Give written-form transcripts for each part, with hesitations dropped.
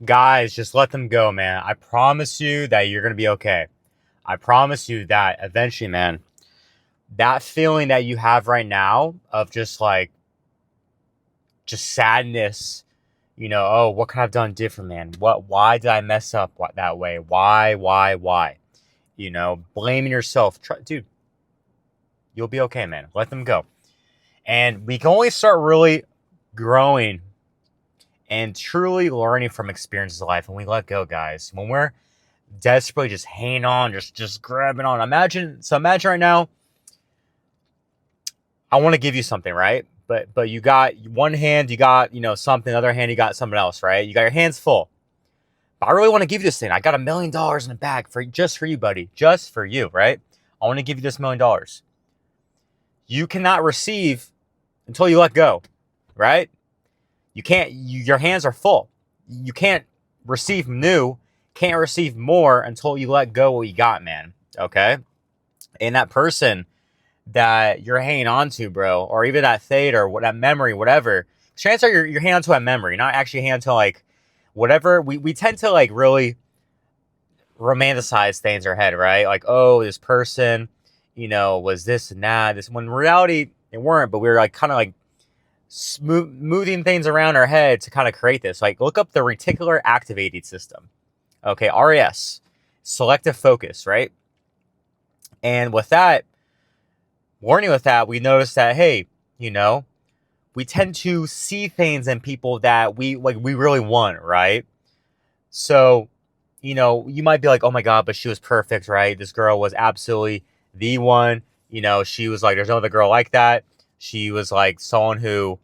Guys, just let them go, man. I promise you that you're going to be okay. I promise you that eventually, man, that feeling that you have right now of just sadness, oh, what could I have done different, man? Why did I mess up that way? Why? Blaming yourself. Dude, you'll be okay, man. Let them go. And we can only start really growing and truly learning from experiences of life when we let go, guys. When we're desperately just hanging on, just grabbing on. Imagine right now, I want to give you something, right? But you got one hand, you got, something, the other hand, you got something else, right? You got your hands full. But I really want to give you this thing. I got $1 million in a bag just for you, buddy. Just for you, right? I want to give you this $1 million. You cannot receive until you let go, right? You can't, your hands are full. You can't receive new, can't receive more until you let go what you got, man. Okay? And that person that you're hanging on to, bro, or even that fate or that memory, whatever, chances are you're hanging on to a memory, not actually hanging on to like whatever. We tend to like really romanticize things in our head, right? Like, oh, this person, was this and that. This, when in reality, it weren't, but we were like kind of like moving things around our head to kind of create this. Like, look up the reticular activating system. Okay, RAS, selective focus, right? And with that, learning with that, we noticed that, hey, we tend to see things in people that we really want, right? So, you might be like, oh my God, but she was perfect, right? This girl was absolutely the one. She was like, there's no other girl like that. She was like someone who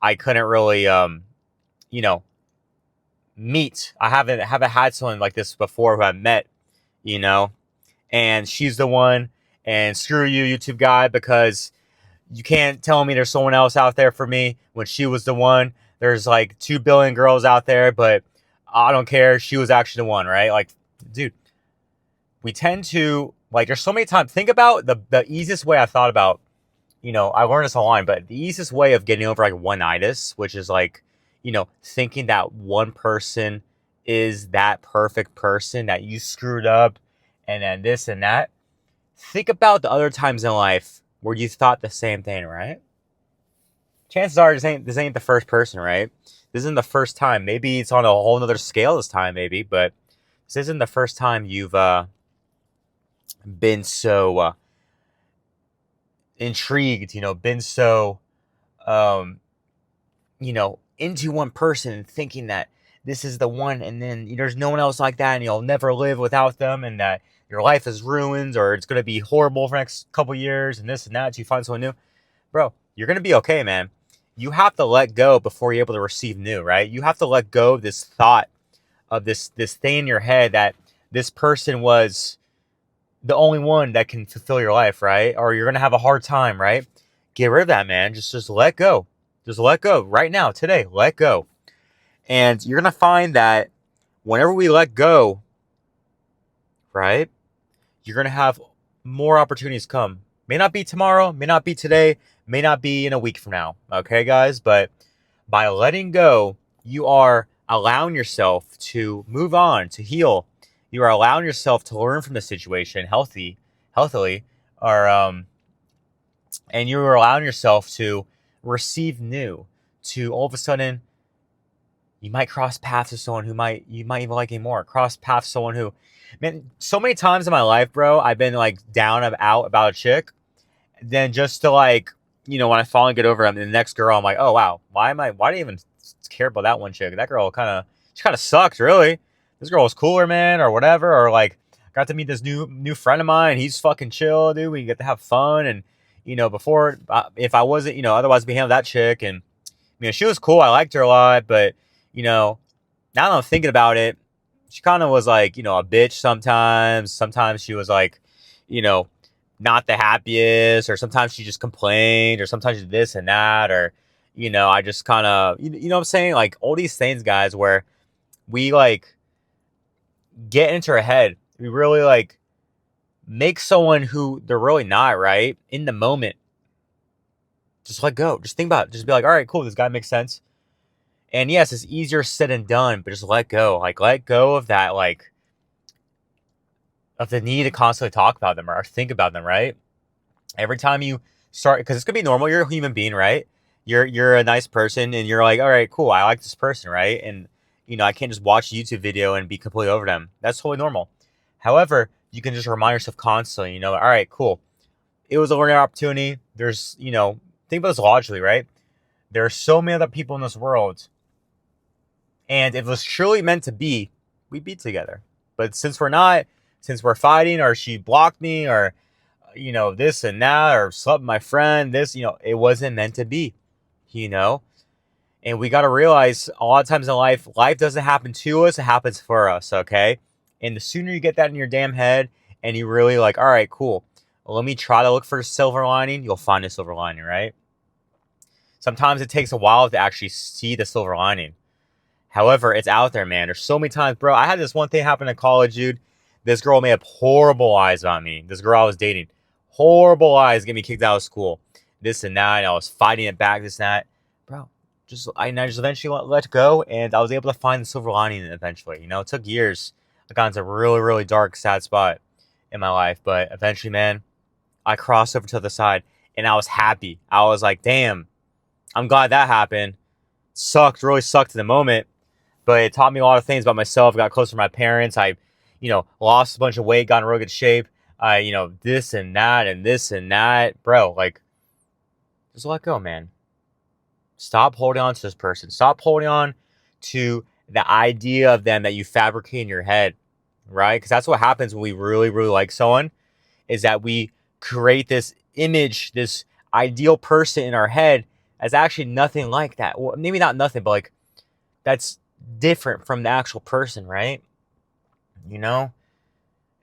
I couldn't really, you know, meet. I haven't had someone like this before who I've met, you know, and she's the one. And screw you, YouTube guy, because you can't tell me there's someone else out there for me when she was the one. There's like 2 billion girls out there, but I don't care. She was actually the one, right? Like, dude, we tend to like. There's so many times. Think about the easiest way I thought about. I learned this online, but the easiest way of getting over like one-itis, which is like, thinking that one person is that perfect person that you screwed up, and then this and that. Think about the other times in life where you thought the same thing, right? Chances are this ain't the first person, right? This isn't the first time. Maybe it's on a whole nother scale this time, maybe, but this isn't the first time you've been so intrigued, been so um, into one person and thinking that this is the one, and then there's no one else like that, and you'll never live without them, and that your life is ruined, or it's gonna be horrible for the next couple years, and this and that. You find someone new, bro. You're gonna be okay, man. You have to let go before you're able to receive new, right? You have to let go of this thought of this thing in your head that this person was the only one that can fulfill your life, right? Or you're gonna have a hard time, right? Get rid of that, man. Just let go. Just let go right now, today. Let go. And you're gonna find that whenever we let go, right, you're gonna have more opportunities come. May not be tomorrow, may not be today, may not be in a week from now. Okay, guys? But by letting go, you are allowing yourself to move on, to heal. You are allowing yourself to learn from the situation healthily, or and you are allowing yourself to receive new. To all of a sudden, you might cross paths with someone who you might even like more. Cross paths with someone who, man, so many times in my life, bro, I've been like down out about a chick. Then just to like, when I finally get over the next girl, I'm like, oh wow, why do I even care about that one chick? That girl she kind of sucks, really. This girl was cooler, man, or whatever. Or like, got to meet this new friend of mine. He's fucking chill, dude. We get to have fun, and before, if I wasn't, otherwise we handled that chick, and she was cool. I liked her a lot, but now that I'm thinking about it, she kind of was like, a bitch sometimes. Sometimes she was like, you know, not the happiest, or sometimes she just complained, or sometimes she did this and that, or, I just kind of, you know what I'm saying? Like all these things, guys, where we like get into our head. We really like make someone who they're really not, right? In the moment. Just let go. Just think about it. Just be like, all right, cool. This guy makes sense. And yes, it's easier said than done, but just let go. Like, let go of that, like, of the need to constantly talk about them or think about them, right? Every time you start, because it's gonna be normal. You're a human being, right? You're a nice person, and you're like, all right, cool. I like this person, right? And I can't just watch a YouTube video and be completely over them. That's totally normal. However, you can just remind yourself constantly. All right, cool. It was a learning opportunity. There's, think about this logically, right? There are so many other people in this world, and if it was truly meant to be, we'd be together. But since we're not, since we're fighting, or she blocked me, or this and that, or slept with my friend, this, it wasn't meant to be, you know? And we got to realize a lot of times in life doesn't happen to us, it happens for us, okay? And the sooner you get that in your damn head and you really like, all right, cool. Well, let me try to look for a silver lining, you'll find a silver lining, right? Sometimes it takes a while to actually see the silver lining. However, it's out there, man. There's so many times, bro. I had this one thing happen in college, dude. This girl made up horrible lies about me. This girl I was dating. Horrible lies, get me kicked out of school. This and that. And I was fighting it back, this and that. Bro, I just eventually let go, and I was able to find the silver lining eventually. It took years. I got into a really, really dark, sad spot in my life. But eventually, man, I crossed over to the side, and I was happy. I was like, damn, I'm glad that happened. Sucked, really sucked in the moment. But it taught me a lot of things about myself. I got closer to my parents. I, lost a bunch of weight, got in real good shape. I, this and that and this and that. Bro, like, just let go, man. Stop holding on to this person. Stop holding on to the idea of them that you fabricate in your head, right? Because that's what happens when we really, really like someone, is that we create this image, this ideal person in our head as actually nothing like that. Well, maybe not nothing, but like, that's different from the actual person, right?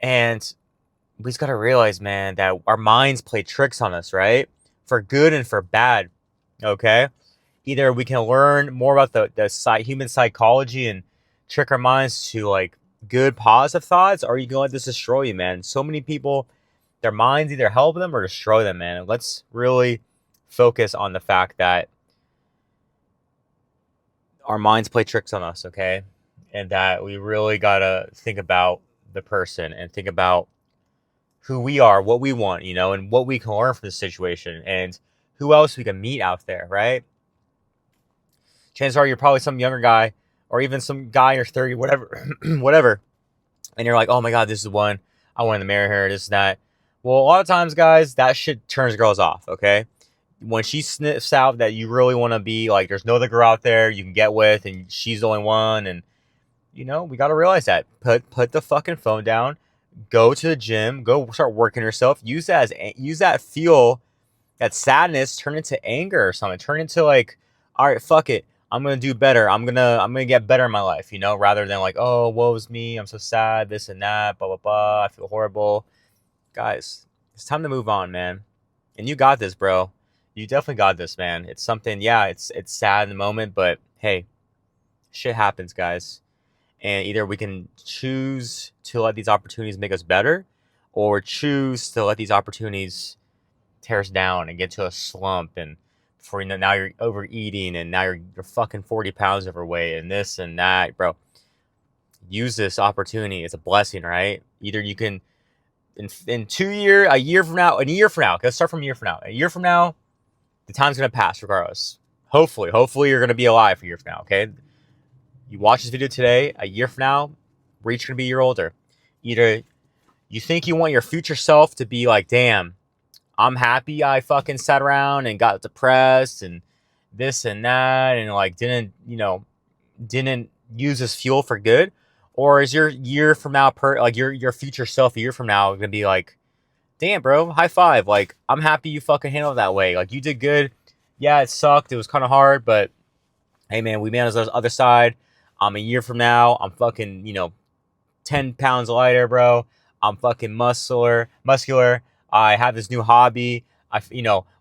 And we just gotta realize, man, that our minds play tricks on us, right? For good and for bad. Okay? Either we can learn more about the human psychology and trick our minds to like good positive thoughts, or you can let this destroy you, man. So many people, their minds either help them or destroy them, man. And let's really focus on the fact that our minds play tricks on us, okay? And that we really gotta think about the person and think about who we are, what we want, and what we can learn from the situation, and who else we can meet out there, right? Chances are you're probably some younger guy, or even some guy in your 30, whatever, whatever, and you're like, oh my god, this is the one, I want to marry her, this and that. Well, a lot of times, guys, that shit turns girls off, okay? When she sniffs out that you really want to be like, there's no other girl out there you can get with, and she's the only one, and we got to realize that. Put the fucking phone down. Go to the gym. Go start working yourself. Use that fuel, that sadness, turn into anger or something. Turn into like, all right, fuck it. I'm gonna do better. I'm gonna get better in my life. Rather than like, oh, woe's me. I'm so sad. This and that. Blah blah blah. I feel horrible. Guys, it's time to move on, man. And you got this, bro. You definitely got this, man. It's something. Yeah, it's sad in the moment, but hey, shit happens, guys. And either we can choose to let these opportunities make us better, or choose to let these opportunities tear us down and get to a slump. And before now you're overeating, and now you're fucking 40 pounds overweight, and this and that, bro. Use this opportunity. It's a blessing, right? Either you can, in a year from now, let's start from a year from now. A year from now, the time's going to pass regardless. Hopefully you're going to be alive a year from now, okay? You watch this video today, a year from now, Reach going to be a year older. Either you think you want your future self to be like, damn, I'm happy I fucking sat around and got depressed and this and that, and like didn't use this fuel for good. Or is your year from now, your future self a year from now going to be like, damn, bro, high five. Like, I'm happy you fucking handled it that way. Like, you did good. Yeah, it sucked. It was kind of hard, but hey, man, we made it on the other side. A year from now, I'm fucking, 10 pounds lighter, bro. I'm fucking muscular. I have this new hobby. I,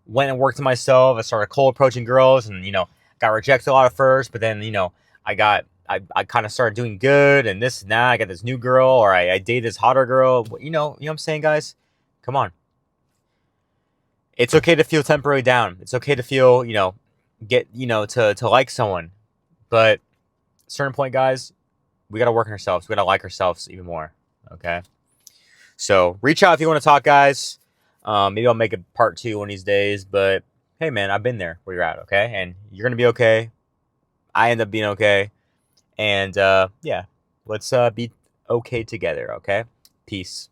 went and worked on myself. I started cold approaching girls, and, got rejected a lot at first, but then, I kind of started doing good, and this and that. I got this new girl, or I dated this hotter girl. You know what I'm saying, guys? Come on. It's okay to feel temporarily down. It's okay to feel, to like someone. But at a certain point, guys, we got to work on ourselves. We got to like ourselves even more. Okay. So reach out if you want to talk, guys. Maybe I'll make a part 2 one of these days. But hey, man, I've been there where you're at. Okay. And you're going to be okay. I end up being okay. And yeah, let's be okay together. Okay. Peace.